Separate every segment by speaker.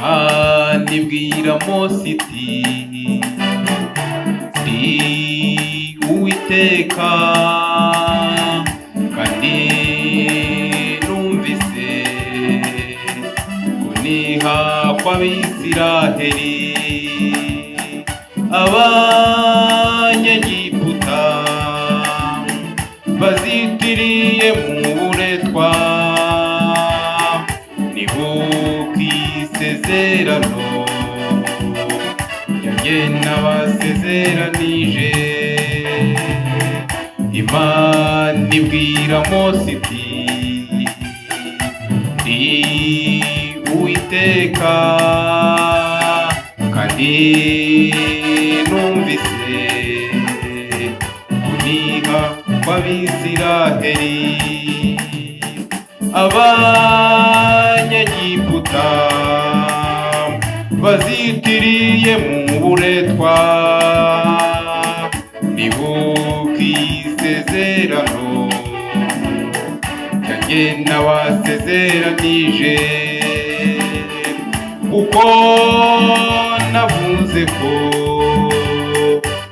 Speaker 1: Imana ibwira Mose iti ndi Uwiteka kandi numvise kuniha kw'Abisiraheli Abanyegiputa bazitiriye mu buretwa nibuka isezerano ryanjye nabasezeranije. Imana ibwira Mose iti ndi Uwiteka kandi numvise kuniha kw'Abisiraheli Abanyegiputa bazitiriye mu buretwa nibuka isezerano ryanjye nabasezeranije. Kuko navuze ko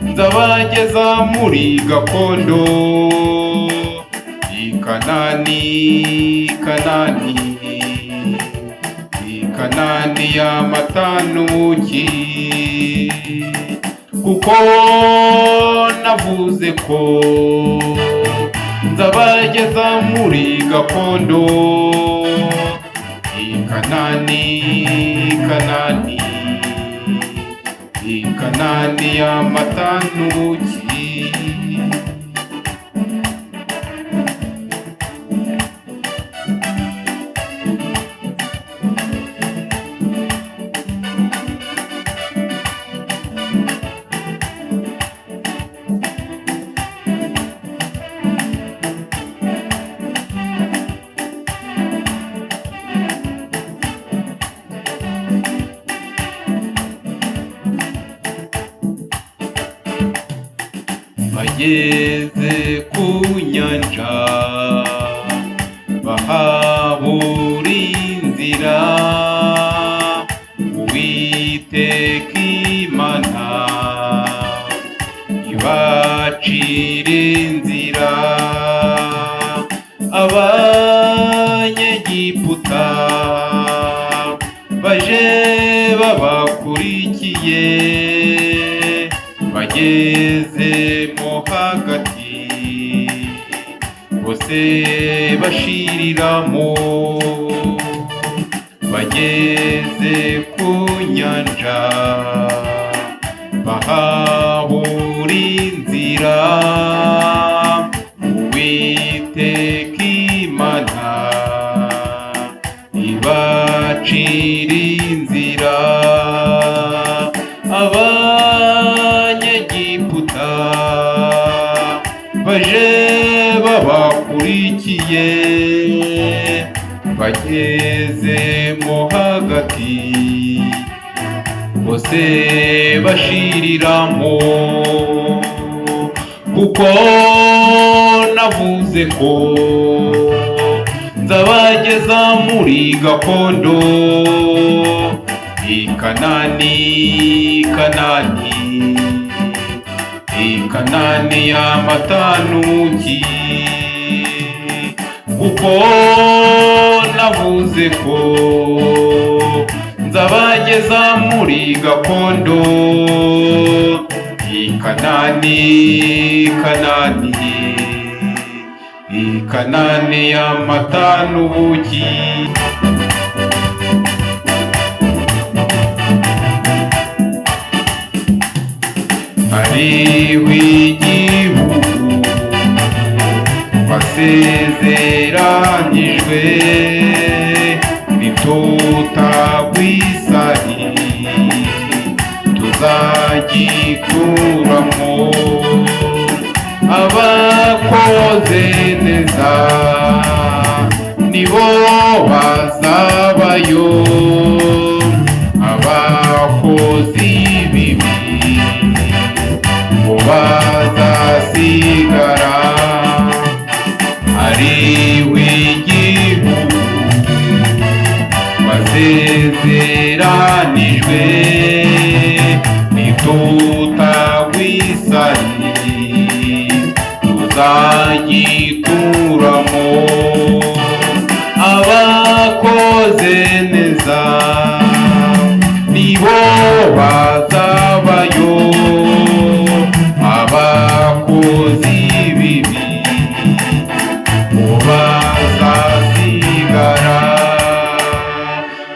Speaker 1: nzabageza muri gakondo Kanani y'amata n'ubuki. Kuko navuze ko nzabageza muri gakondo Kanani y'amata n'ubuki. Bageze ku nyanja bahabura inzira Uwiteka Imana ibacira inzira. Abanyegiputa baje babakurikiye bagezemo hagati bose bashiriramo. Bageze ku nyanja bahabura inzira Uwiteka Imana ibacira inzira. Abanyegiputa baje babakurikiye bagezemo hagati bose bashiriramo. Kuko navuze ko nzabageza muri gakondo Kanani y'amata n'ubuki. Kuko navuze ko nzabageza muri gakondo Kanani y'amata n'ubuki. Hariho igihugu wasezeranijwe nitutagwisari tuzagituramo. Abakoze neza nibo bazabayo abakozi bibi bo bazasigara. Hariho igihugu twasezeranijwe nitutagwisari tuzagituramo. Abakoze neza nibo bazabayo, abakozi bibi bo bazasigara.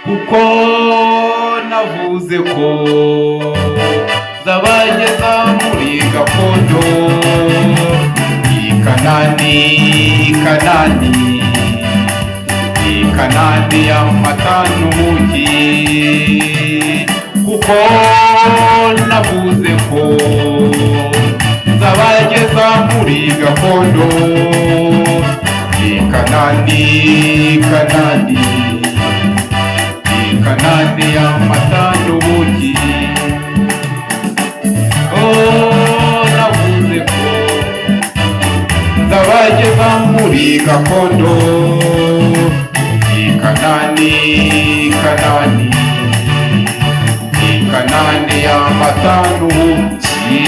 Speaker 1: Kuko navuze ko zabageza muri gakondo i Kanani, Kanani, i Kanani y'amata n'ubuki. Kuko navuze ko zabageza muri gakondo i Kanani, Kanani, i Kanani y'amata n'ubuki. Navuze ko zabageza muri gakondo i Kanani, Kanani, i Kanani y'amata n'ubuki.